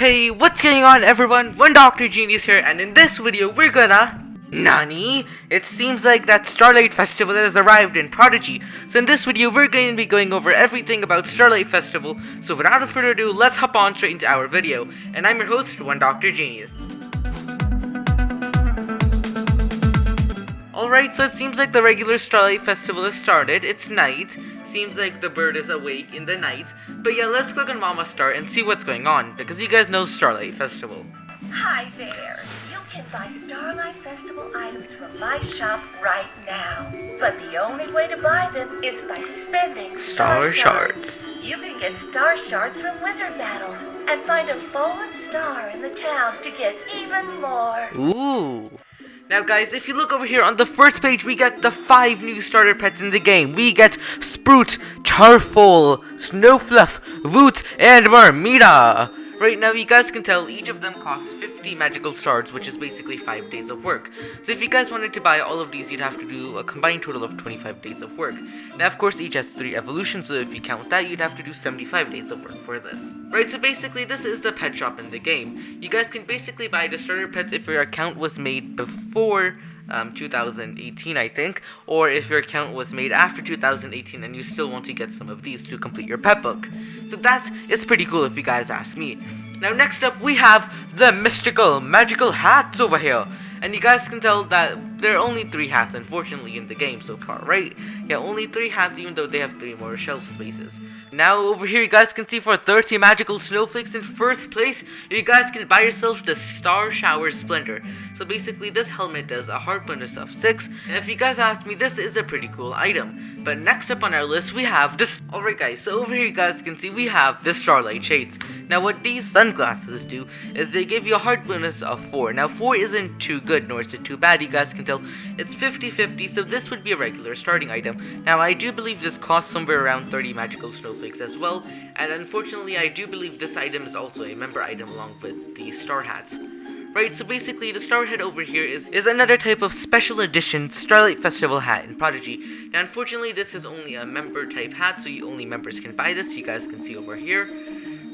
Hey, what's going on everyone? 1DoctorGenius here, and in this video we're gonna... Nani? It seems like that Starlight Festival has arrived in Prodigy. So in this video we're going to be going over everything about Starlight Festival. So without further ado, let's hop on straight into our video. And I'm your host, 1DoctorGenius. Alright, so it seems like the regular Starlight Festival has started. It's night. Seems like the bird is awake in the night. But yeah, let's click on Mama Star and see what's going on, because you guys know Starlight Festival. Hi there. You can buy Starlight Festival items from my shop right now. But the only way to buy them is by spending Star Shards. You can get Star Shards from Wizard Battles and find a fallen star in the town to get even more. Ooh. Now guys, if you look over here on the first page, we get the 5 new starter pets in the game. We get Sprout, Charfol, Snowfluff, Voot, and Marmita. Right now, you guys can tell each of them costs 50 magical shards, which is basically 5 days of work. So if you guys wanted to buy all of these, you'd have to do a combined total of 25 days of work. Now, of course, each has 3 evolutions, so if you count that, you'd have to do 75 days of work for this. Right, so basically, this is the pet shop in the game. You guys can basically buy the starter pets if your account was made before 2018, I think, or if your account was made after 2018 and you still want to get some of these to complete your pet book. So that is pretty cool if you guys ask me. Now next up we have the mystical magical hats over here. And you guys can tell that there are only 3 hats, unfortunately, in the game so far, right? Yeah, only 3 hats, even though they have 3 more shelf spaces. Now, over here, you guys can see for 30 magical snowflakes in first place, you guys can buy yourself the Star Shower Splendor. So basically, this helmet does a heart bonus of 6, and if you guys ask me, this is a pretty cool item. But next up on our list, we have this. Alright guys, so over here you guys can see we have the Starlight Shades. Now what these sunglasses do is they give you a heart bonus of 4. Now 4 isn't too good, nor is it too bad. You guys can tell it's 50-50, so this would be a regular starting item. Now I do believe this costs somewhere around 30 magical snowflakes as well, and unfortunately I do believe this item is also a member item along with the star hats. Right, so basically the star hat over here is another type of special edition Starlight Festival hat in Prodigy. Now unfortunately this is only a member type hat, so only members can buy this. You guys can see over here.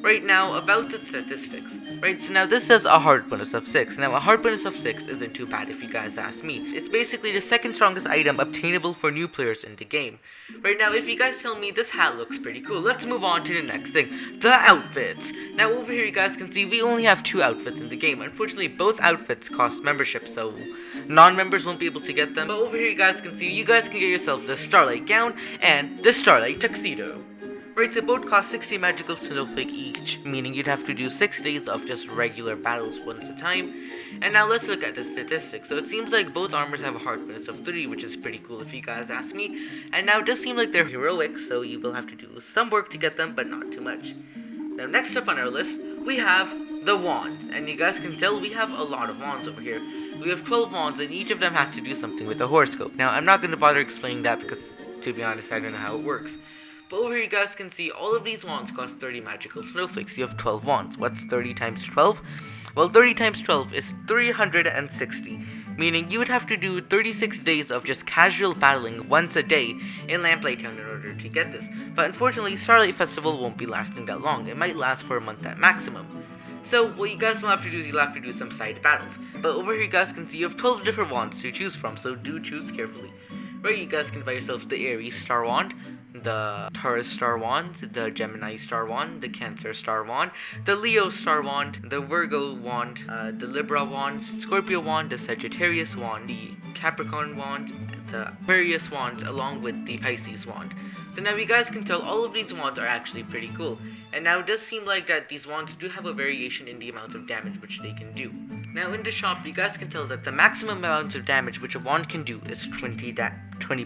Right now, about the statistics. Right, so now this says a heart bonus of 6. Now, a heart bonus of 6 isn't too bad if you guys ask me. It's basically the second strongest item obtainable for new players in the game. Right now, if you guys tell me this hat looks pretty cool, let's move on to the next thing. The outfits. Now, over here you guys can see we only have 2 outfits in the game. Unfortunately, both outfits cost membership, so non-members won't be able to get them. But over here you guys can see you guys can get yourself the Starlight Gown and the Starlight Tuxedo. Right, so both cost 60 magical snowflake each, meaning you'd have to do 6 days of just regular battles once a time. And now let's look at the statistics. So it seems like both armors have a heart bonus of 3, which is pretty cool if you guys ask me. And now it does seem like they're heroic, so you will have to do some work to get them, but not too much. Now next up on our list, we have the wands. And you guys can tell we have a lot of wands over here. We have 12 wands, and each of them has to do something with the horoscope. Now I'm not going to bother explaining that because, to be honest, I don't know how it works. But over here you guys can see all of these wands cost 30 magical snowflakes. You have 12 wands. What's 30 times 12? Well, 30 times 12 is 360, meaning you would have to do 36 days of just casual battling once a day in Lamplight Town in order to get this. But unfortunately, Starlight Festival won't be lasting that long. It might last for a month at maximum. So what you guys will have to do is you'll have to do some side battles. But over here you guys can see you have 12 different wands to choose from, so do choose carefully. Right, you guys can buy yourself the Aries Star Wand, the Taurus Star Wand, the Gemini Star Wand, the Cancer Star Wand, the Leo Star Wand, the Virgo Wand, the Libra Wand, Scorpio Wand, the Sagittarius Wand, the Capricorn Wand, the Aquarius Wand, along with the Pisces Wand. So now you guys can tell all of these wands are actually pretty cool. And now it does seem like that these wands do have a variation in the amount of damage which they can do. Now in the shop, you guys can tell that the maximum amount of damage which a wand can do is 20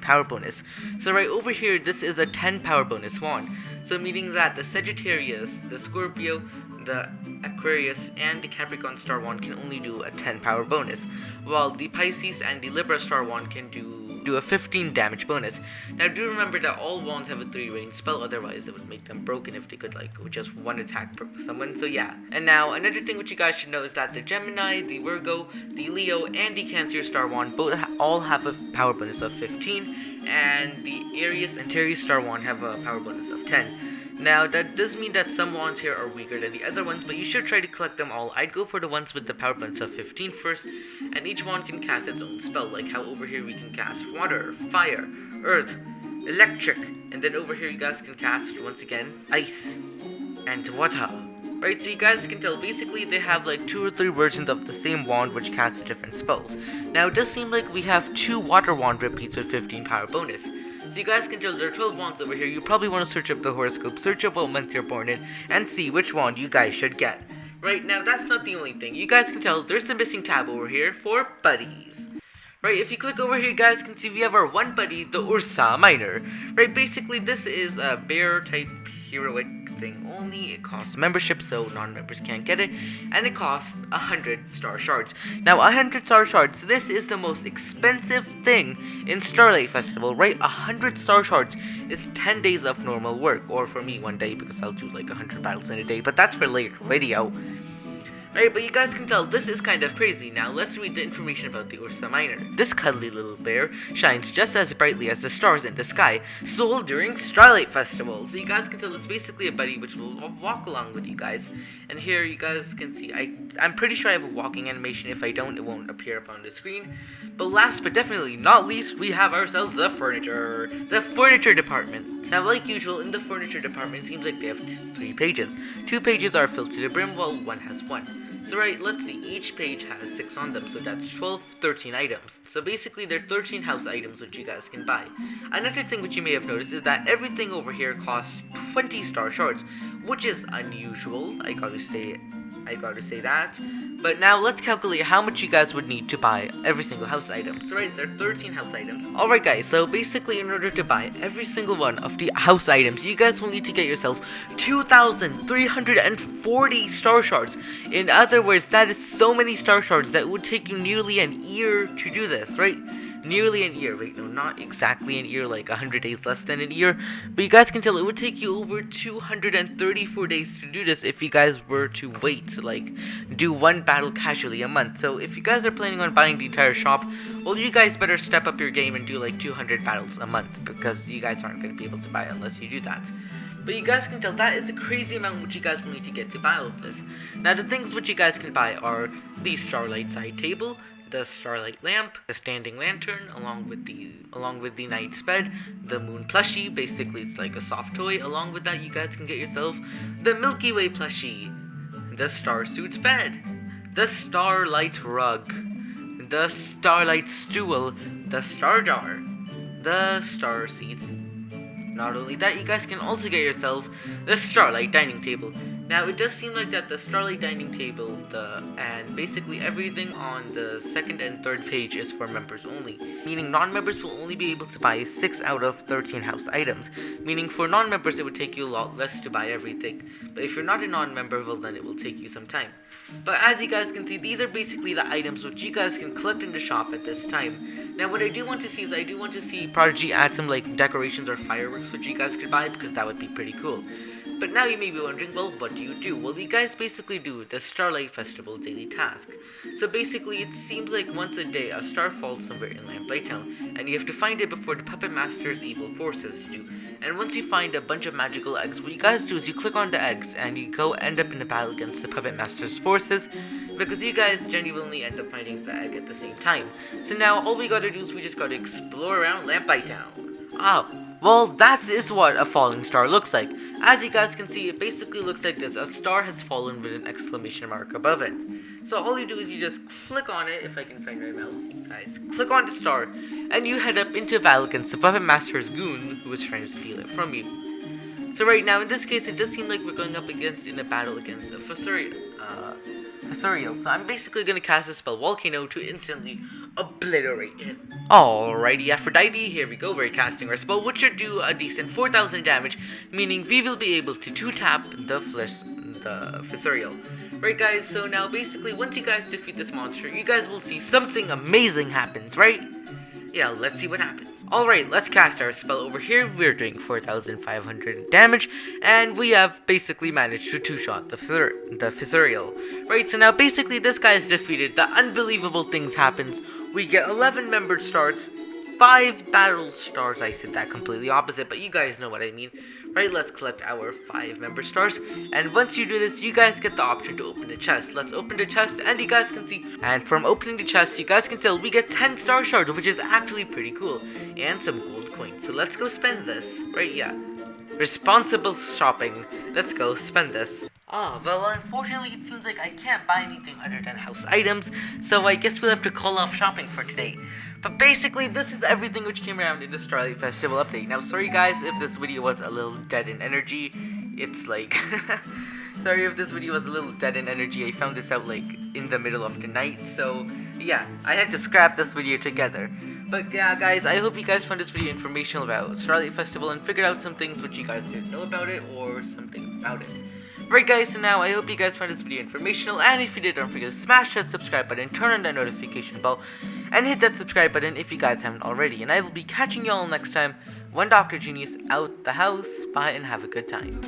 power bonus. So right over here, this is a 10 power bonus wand. So meaning that the Sagittarius, the Scorpio, the Aquarius, and the Capricorn Star Wand can only do a 10 power bonus, while the Pisces and the Libra Star Wand can do a 15 damage bonus. Now do remember that all wands have a 3 range spell, otherwise it would make them broken if they could with just 1 attack per someone, so yeah. And now another thing which you guys should know is that the Gemini, the Virgo, the Leo, and the Cancer Star Wand all have a power bonus of 15, and the Aries and Aries Star Wand have a power bonus of 10. Now, that does mean that some wands here are weaker than the other ones, but you should try to collect them all. I'd go for the ones with the power points of 15 first, and each wand can cast its own spell, like how over here we can cast water, fire, earth, electric, and then over here you guys can cast, once again, ice, and water. Right, so you guys can tell, basically they have like 2 or 3 versions of the same wand which cast different spells. Now, it does seem like we have 2 water wand repeats with 15 power bonus. So you guys can tell there are 12 wands over here. You probably want to search up the horoscope, search up what month you're born in, and see which wand you guys should get. Right, now that's not the only thing. You guys can tell there's a missing tab over here for buddies. Right, if you click over here, you guys can see we have our one buddy, the Ursa Minor. Right, basically this is a bear type heroic thing only. It costs membership, so non-members can't get it, and it costs 100 star shards. Now, 100 star shards, this is the most expensive thing in Starlight Festival, right? 100 star shards is 10 days of normal work, or for me 1 day, because I'll do like 100 battles in a day, but that's for later video. Right, but you guys can tell this is kind of crazy. Now, let's read the information about the Ursa Minor. This cuddly little bear shines just as brightly as the stars in the sky, sold during Starlight Festival. So you guys can tell it's basically a buddy which will walk along with you guys. And here you guys can see, I'm pretty sure I have a walking animation. If I don't, it won't appear up on the screen. But last but definitely not least, we have ourselves the furniture department. Now, like usual, in the furniture department, it seems like they have 3 pages. 2 pages are filled to the brim, while 1 has 1. So right, let's see, each page has 6 on them, so that's 13 items. So basically, there are 13 house items which you guys can buy. Another thing which you may have noticed is that everything over here costs 20 star shards, which is unusual, I gotta say that. But now let's calculate how much you guys would need to buy every single house item. So right, there are 13 house items. Alright guys, so basically in order to buy every single one of the house items, you guys will need to get yourself 2,340 star shards. In other words, that is so many star shards that it would take you nearly an year to do this, right? Nearly an year, wait, no, not exactly an year, like 100 days less than an year, but you guys can tell it would take you over 234 days to do this if you guys were to wait, like, do 1 battle casually a month. So if you guys are planning on buying the entire shop, well, you guys better step up your game and do like 200 battles a month, because you guys aren't going to be able to buy it unless you do that. But you guys can tell that is the crazy amount which you guys will need to get to buy all of this. Now, the things which you guys can buy are the Starlight side table, the Starlight lamp, the standing lantern, along with the night's bed, the moon plushie, basically it's like a soft toy. Along with that, you guys can get yourself the Milky Way plushie, the Star Suit's bed, the Starlight rug, the Starlight stool, the Star jar, the Star seats. Not only that, you guys can also get yourself the Starlight dining table. Now, it does seem like that the Starlight dining table, and basically everything on the 2nd and 3rd page is for members only, meaning non-members will only be able to buy 6 out of 13 house items, meaning for non-members it would take you a lot less to buy everything, but if you're not a non-member, well then it will take you some time. But as you guys can see, these are basically the items which you guys can collect in the shop at this time. Now, what I do want to see is I do want to see Prodigy add some like decorations or fireworks which you guys could buy, because that would be pretty cool. But now you may be wondering, well, what do you do? Well, you guys basically do the Starlight Festival daily task. So basically, it seems like once a day, a star falls somewhere in Lamplight Town, and you have to find it before the Puppet Master's evil forces do. And once you find a bunch of magical eggs, what you guys do is you click on the eggs, and you go end up in a battle against the Puppet Master's forces, because you guys genuinely end up finding the egg at the same time. So now, all we gotta do is we just gotta explore around Lamplight Town. Well, that is what a falling star looks like. As you guys can see, it basically looks like this. A star has fallen with an exclamation mark above it. So all you do is you just click on it, if I can find my mouse, you guys. Click on the star, and you head up into battle against the Puppet Master's goon who is trying to steal it from you. So right now, in this case, it does seem like we're going up in a battle against the Fusurial. So I'm basically going to cast a spell Volcano to instantly obliterate him. Alrighty, Aphrodite, here we go. We're casting our spell, which should do a decent 4,000 damage, meaning we will be able to 2-tap the Fusurial. Right, guys, so now basically once you guys defeat this monster, you guys will see something amazing happens, right? Yeah, let's see what happens. Alright, let's cast our spell over here. We're doing 4,500 damage, and we have basically managed to 2-shot the Fusurial. Right, so now basically this guy is defeated. The unbelievable things happens. We get 11 membered stars, 5 battle stars. I said that completely opposite, but you guys know what I mean. Right, let's collect our 5 member stars, and once you do this, you guys get the option to open the chest. Let's open the chest, and you guys can see, and from opening the chest, you guys can tell we get 10 star shards, which is actually pretty cool, and some gold coins. So let's go spend this, right? Yeah, responsible shopping. Let's go spend this. Well, unfortunately, it seems like I can't buy anything other than house items, so I guess we'll have to call off shopping for today. But basically, this is everything which came around in the Starlight Festival update. Now, sorry guys if this video was a little dead in energy. It's like... sorry if this video was a little dead in energy. I found this out, like, in the middle of the night, so... yeah, I had to scrap this video together. But yeah, guys, I hope you guys found this video informational about Starlight Festival and figured out some things which you guys didn't know about it, or some things about it. Right guys, so now I hope you guys found this video informational, and if you did, don't forget to smash that subscribe button, turn on that notification bell, and hit that subscribe button if you guys haven't already. And I will be catching y'all next time. 1DoctorGenius out the house. Bye and have a good time.